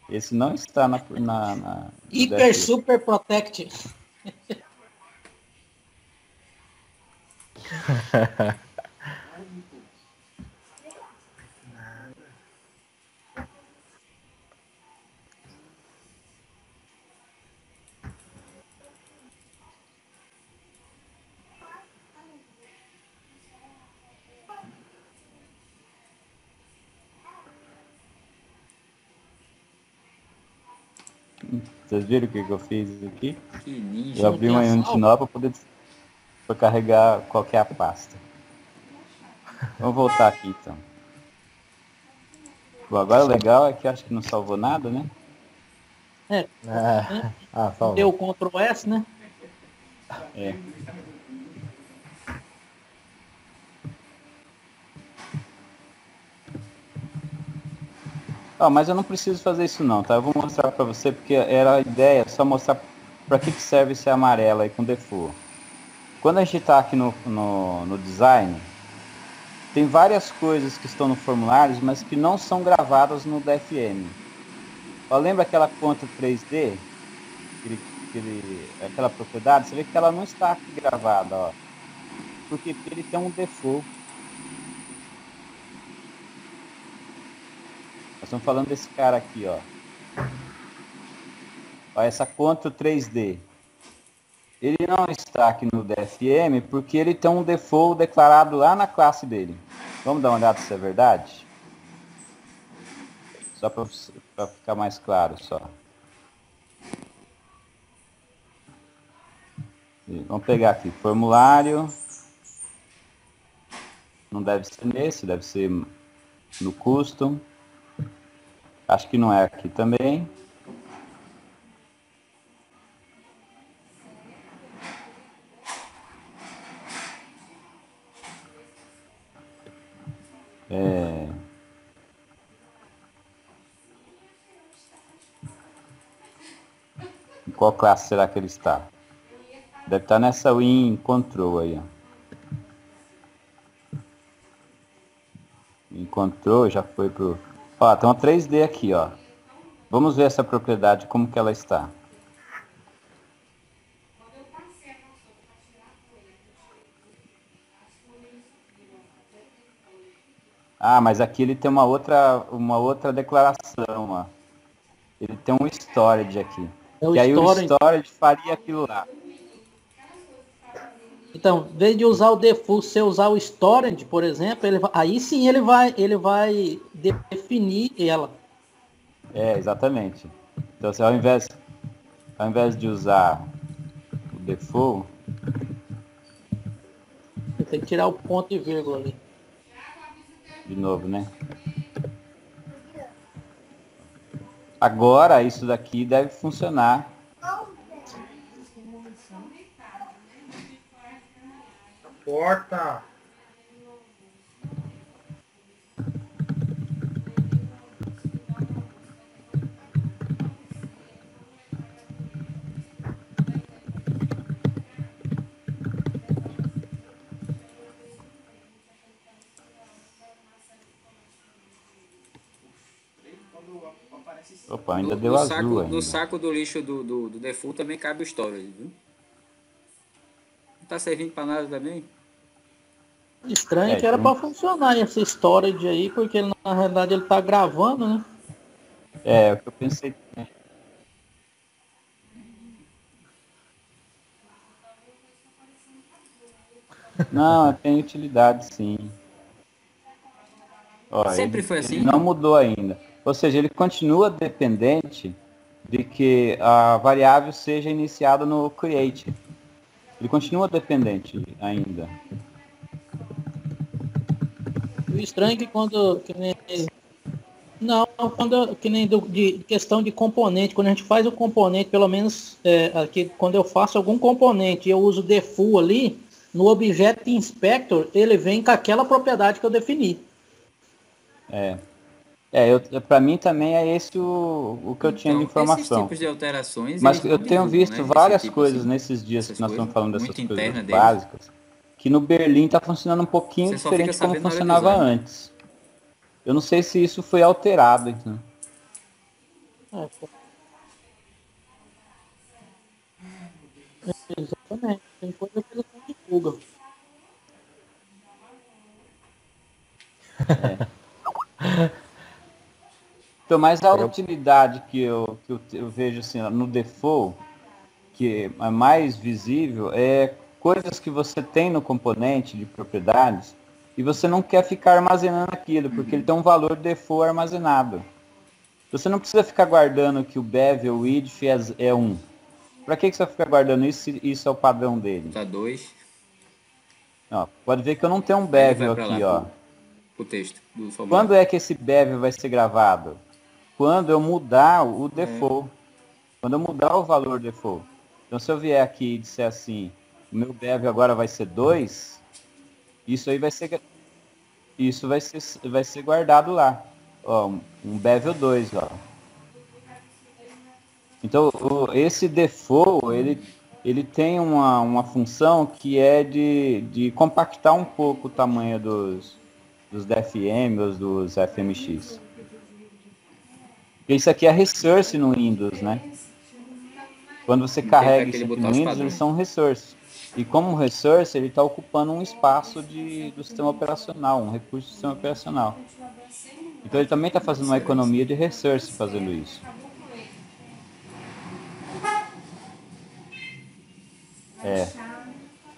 Esse não está no Hyper DFM. Super Protect. Vocês viram o que eu fiz aqui? Que ninja. Eu abri uma Unity nova para carregar qualquer pasta. Vamos voltar aqui então. Bom, agora o legal é que eu acho que não salvou nada, né? Salva. Deu Ctrl S, né? É. Mas eu não preciso fazer isso não, tá? Eu vou mostrar para você porque era a ideia, só mostrar para que serve esse amarelo aí com default. Quando a gente está aqui no design, tem várias coisas que estão no formulário, mas que não são gravadas no DFM. Lembra aquela conta 3D? Aquela propriedade? Você vê que ela não está aqui gravada, ó. Porque ele tem um default. Nós estamos falando desse cara aqui, ó. Essa conta 3D. Ele não está aqui no DFM porque ele tem um default declarado lá na classe dele. Vamos dar uma olhada se é verdade? Só para ficar mais claro, só. Vamos pegar aqui, formulário. Não deve ser nesse, deve ser no custom. Acho que não é aqui também. Em qual classe será que ele está? Deve estar nessa Win Control aí, ó. Win Control já foi pro... Ó, tem uma 3D aqui, ó. Vamos ver essa propriedade, como que ela está. Mas aqui ele tem uma outra declaração, ó. Ele tem um storage aqui. E aí o storage faria aquilo lá. Então, em vez de usar o default, se usar o storage, por exemplo, aí sim ele vai definir ela. Exatamente. Então, ao invés de usar o default. Você tem que tirar o ponto e vírgula ali. De novo, né? Agora isso daqui deve funcionar. Porta. Opa, ainda deu azul ainda. No saco do lixo do default também cabe o storage, viu? Não tá servindo para nada também? Estranho que era então- para funcionar essa storage aí, porque na realidade ele tá gravando, né? É o que eu pensei. Não, tem utilidade sim. Ó, Sempre ele, foi assim? ele não mudou ainda. Ou seja, ele continua dependente de que a variável seja iniciada no create. Ele continua dependente ainda. O estranho é que quando. Que nem, não, que nem de questão de componente, quando a gente faz o componente, pelo menos aqui, quando eu faço algum componente e eu uso default ali, no Object Inspector, ele vem com aquela propriedade que eu defini. Para mim também é esse o que eu tinha de Então, esses informação. tipos de alterações, Mas eles eu não tenho divulgam, visto né? várias Esse tipo, coisas assim, nesses dias essas que nós estamos coisas, falando dessas muito coisas interna deles. básicas, que no Berlim está funcionando um pouquinho Você só fica diferente de como sabendo na hora de funcionava usar, né? antes. Eu não sei se isso foi alterado. Então. É, exatamente. Tem coisa que eles não divulgam. Então, mas a utilidade que eu vejo assim, ó, no default, que é mais visível, é coisas que você tem no componente de propriedades e você não quer ficar armazenando aquilo, porque ele tem um valor default armazenado. Você não precisa ficar guardando que o bevel, o idf é 1. Para que você vai ficar guardando isso se isso é o padrão dele? Tá 2, Ó, pode ver que eu não tenho um aí ele bevel vai para aqui, lá, ó. pro texto do formulário. Quando é que esse bevel vai ser gravado? Quando eu mudar o default. Quando eu mudar o valor default. Então se eu vier aqui e disser assim, o meu bevel agora vai ser 2, isso aí vai ser guardado lá. Ó, um bevel 2, ó. Então esse default, ele tem uma função que é de compactar um pouco o tamanho dos DFM ou dos FMX. Isso aqui é resource no Windows, né? Quando você Não tem pra carrega que ele isso aqui botar no os Windows, eles padrões. são resource. E como resource, ele está ocupando um espaço do sistema operacional, um recurso do sistema operacional. Então ele também está fazendo uma economia de resource fazendo isso. É.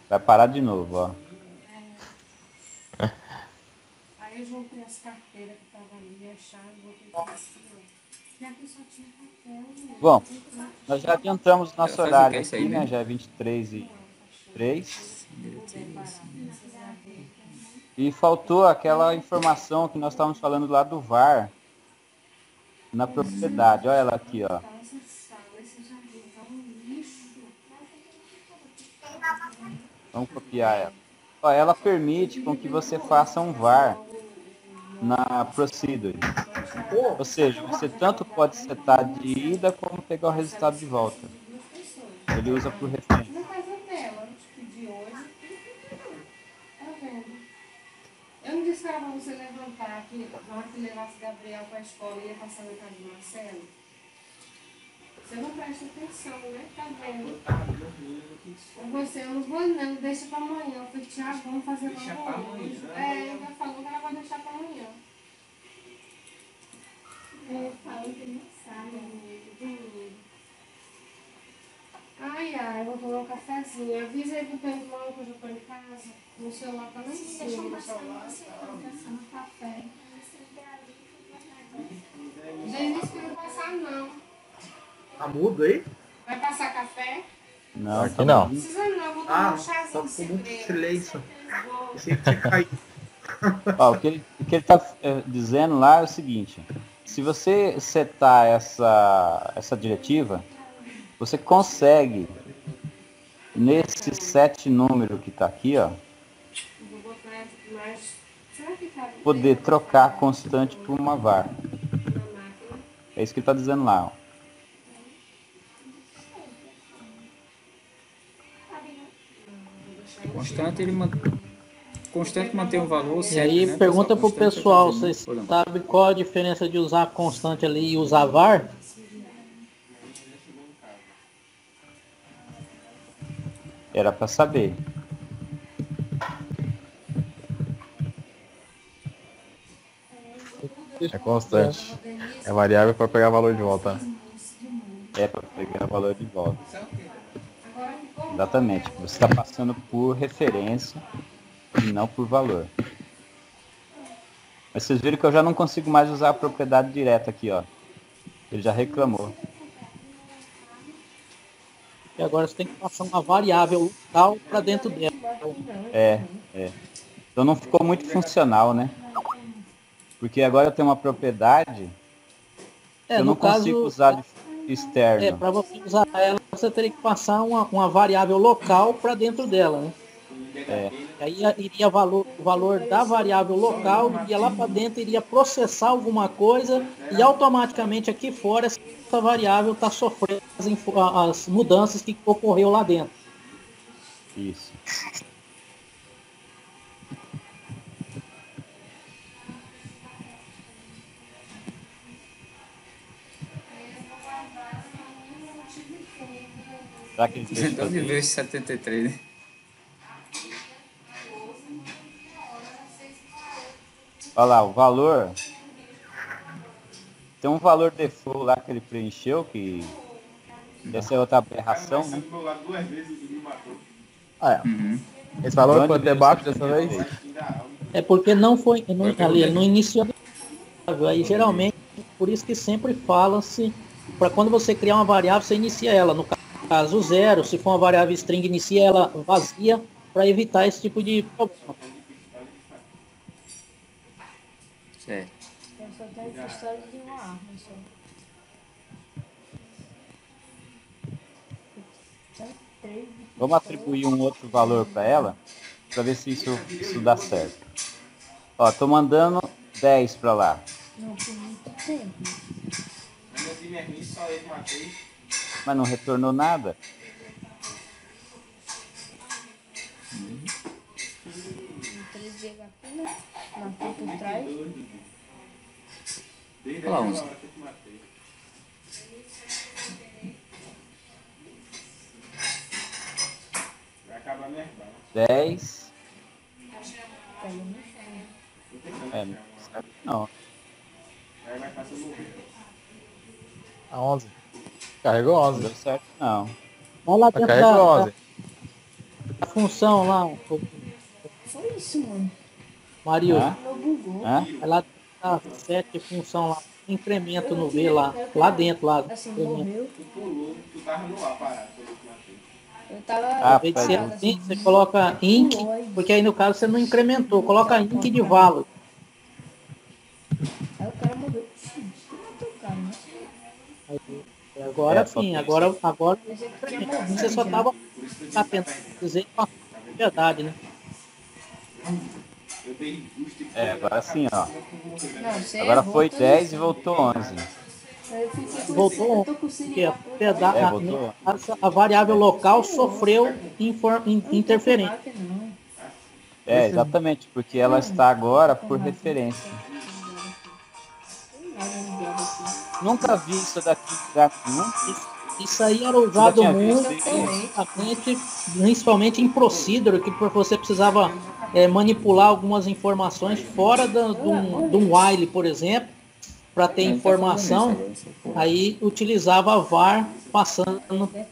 Vai parar de novo, ó. Aí eu juntei as carteiras que estavam ali, a chave, botei tudo assim, ó. E aqui só tinha papel, né? Bom, nós já adiantamos o nosso Ela faz o que horário é isso aí aqui, né? mesmo? Já é 23h03. E faltou aquela informação que nós estávamos falando lá do VAR na propriedade. Olha ela aqui, ó. Essa sala, esse jardim tá um lixo. Vamos copiar ela. Ó, ela permite com que você faça um VAR na procedure. Ou seja, você tanto pode setar de ida como pegar o resultado de volta. Ele usa por referência. Na casa dela, eu te pedi hoje. Tá vendo? Eu não disse que era pra você levantar aqui, na hora que levasse Gabriel pra escola e ia passar na casa do Marcelo. Você não presta atenção, né? Tá vendo? Você, eu não vou não, deixa pra amanhã. Eu falei, Thiago, vamos fazer logo hoje. Ela falou que ela vai deixar pra amanhã. Fala que não sabe, Ai, eu vou tomar um cafezinho. Avisa aí pro teu irmão que eu já tô em casa. No celular tá lá em cima. Deixa eu passar no café. Já disse que não vai passar, não. Tá mudo aí? Vai passar café? Não, Aqui tá não. bom. Precisando não, vou tomar Ah, um só chazinho ficou muito segredo. silêncio. Vou- Pensei que tinha caído. Ó, o que ele tá dizendo lá é o seguinte. Se você setar essa diretiva, você consegue, nesse set número que tá aqui, ó, Vou botar mais. Será que cabe poder bem? trocar a constante por uma var. Na máquina? É isso que ele tá dizendo lá, ó. Constante, constante mantém um valor E certo, aí né? pergunta pro Constante vai pessoal, fazer, né? vocês Ou não? sabem qual a diferença de usar constante ali e usar var? Era para saber. É constante. É variável para pegar valor de volta. Né? É para pegar o valor de volta. Exatamente. Você está passando por referência e não por valor. Mas vocês viram que eu já não consigo mais usar a propriedade direta aqui, ó. Ele já reclamou. E agora você tem que passar uma variável local para dentro dela. É. Então não ficou muito funcional, né? Porque agora eu tenho uma propriedade que eu No não consigo caso, usar de externo. para você usar ela, você teria que passar uma variável local para dentro dela, né? Aí iria o valor da variável local, iria lá para dentro, iria processar alguma coisa e automaticamente aqui fora essa variável está sofrendo as mudanças que ocorreu lá dentro. Isso. Será que ele fez De onde fazer veio isso? esse 73, né? Olha lá, o valor. Tem um valor default lá que ele preencheu, que essa é outra aberração, né? Ah, é. Uhum. Esse valor De foi onde até veio baixo esse dessa vez? 73? É porque não foi, ali, ele não bem. iniciou. Aí geralmente, por isso que sempre fala-se, para quando você criar uma variável, você inicia ela. No caso, zero, se for uma variável string, inicia ela vazia, para evitar esse tipo de problema. Certo. Eu só tenho história de uma arma só. Tem 3 Vamos atribuir um outro valor para ela, para ver se isso dá certo. Ó, tô mandando 10 para lá. não por muito tempo. Mas não retornou nada. Tem 3 GB aqui, né? Marcou por trás. Olha lá, 11. Dez. Pega no chão. É, não serve não. A 11. Carregou Não 11. deu certo não. Olha lá Tá dentro carregou da 11. função lá, Foi isso, mano. Mario. Hã? Meu bugou. Hã? Vai lá dentro da set função lá, incremento no V lá dentro lá. Assim, incremento. morreu. Eu tava. Ah, Em vez de ser peraí. assim, você coloca int, porque aí no caso você não incrementou, coloca int de valor. Aí o cara morreu. Sim, matou o cara, né? Agora É, sim, só agora Mas ele tinha morrido. você só já. tava tentando dizer com a verdade, né? É, agora sim, ó. Não, você Agora errou foi tudo 10 e isso. voltou 11. Aí eu fiquei com Voltou eu tô com o Siri porque lá, eu É, voltou. a variável local sofreu interferência. não tô com não. É, exatamente, porque ela está agora por referência. Tem nada no diabo aqui. Nunca vi isso daqui em lugar nenhum. Isso aí era usado tinha visto muito, principalmente em Procedure, que você precisava manipular algumas informações fora de um while, por exemplo, para ter informação. Aí utilizava a var passando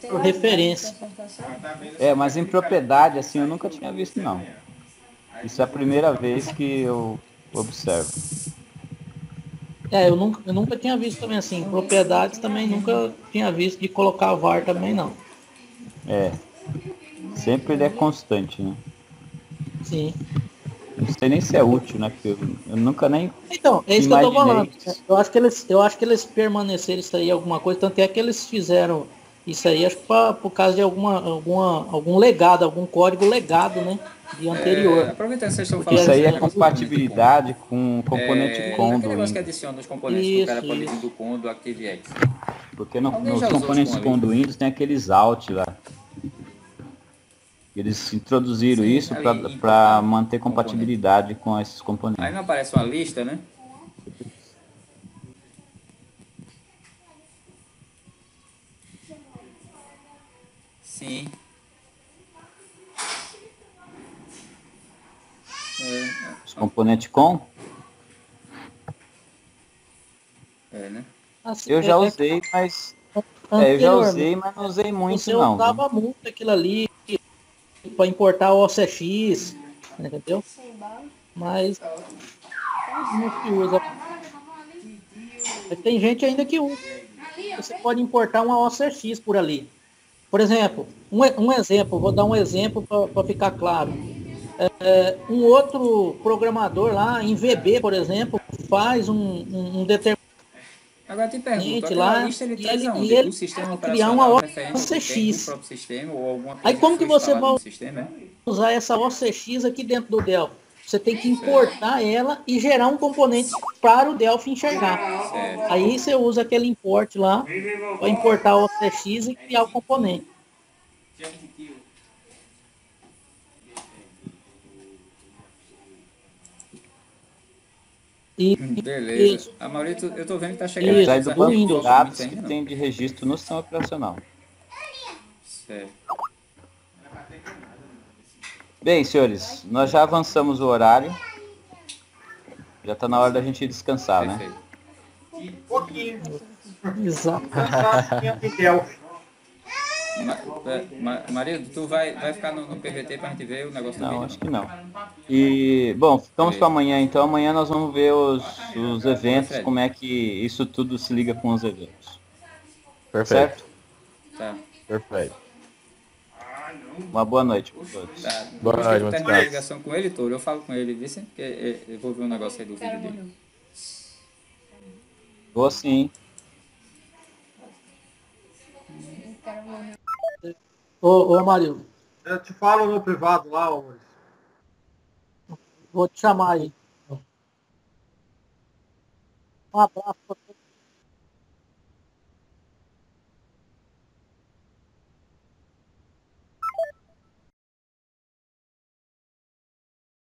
por referência. É, mas em propriedade, assim, eu nunca tinha visto, não. Isso é a primeira vez que eu observo. Eu nunca tinha visto também assim. Em propriedades também nunca tinha visto de colocar var também não. É. Sempre ele é constante, né? Sim. Não sei nem se é útil, né? Porque eu nunca nem Então, é isso que eu tô falando. imaginei. Eu acho que eles permaneceram isso aí, alguma coisa, tanto é que eles fizeram isso aí, acho que por causa de algum legado, algum código legado, né? De anterior. Aproveitando que vocês estão Porque falando Isso aí desse é negócio de componente com. compatibilidade com o componente com Aquele do negócio que Windows. adiciona os componentes que o cara pode vir Isso. do com do ActiveX. Porque Alguém nos já usou os componentes com com ali? do Windows tem aqueles alt lá. Eles introduziram Sim, isso ali para importar manter componente. compatibilidade com esses Aí componentes. não aparece uma lista, né? Sim. Os componentes com, Né? Assim, eu já usei, mas anteriormente, não usei muito você não, viu? usava muito aquilo ali para importar o OCX, entendeu? Sem bala. Mas não se usa. Mas tem gente ainda que usa. Você pode importar uma OCX por ali. Por exemplo, um exemplo, vou dar um exemplo para ficar claro. Um outro programador lá, em VB, por exemplo, faz um determinante Agora te pergunto, aquela lá lista ele e traz ele, aonde? e Do ele sistema vai criar uma operacional referente ao que tem do OCX. próprio sistema ou alguma Aí coisa que como que foi você instalada vai no sistema? usar essa OCX aqui dentro do Delphi? Você tem que importar ela e gerar um componente para o Delphi enxergar. Certo. Aí você usa aquele import lá para importar a OCX e criar o componente. E, Beleza. isso, A maioria, eu tô vendo que tá chegando Ele aí isso, traz os do do banco arquivos, de não Windows. são muitos dados que ainda não. tem de registro no sistema operacional. Certo. Bem, senhores, nós já avançamos o horário. Já está na hora da gente descansar, né? Perfeito. Pouquinho. Exato. Cansaço de Delphi. Marido, tu vai ficar no PVT pra gente ver o negócio do Não, vídeo? acho que não. E, bom, ficamos para Beleza. amanhã, então. Amanhã nós vamos ver os eventos, Fred. como é que isso tudo se liga com os eventos. Perfeito. Certo? Tá. Perfeito. Uma boa noite para todos. Tá. Boa Depois que noite, tu bom terminar a descanso. ligação com ele, Toro, eu falo com ele, viu? Porque eu vou ver um negócio aí do vídeo dele. Vou sim. O cara morreu. Ô Mario, Eu te falo no privado lá, ô Maurício. vou te chamar aí. Um abraço.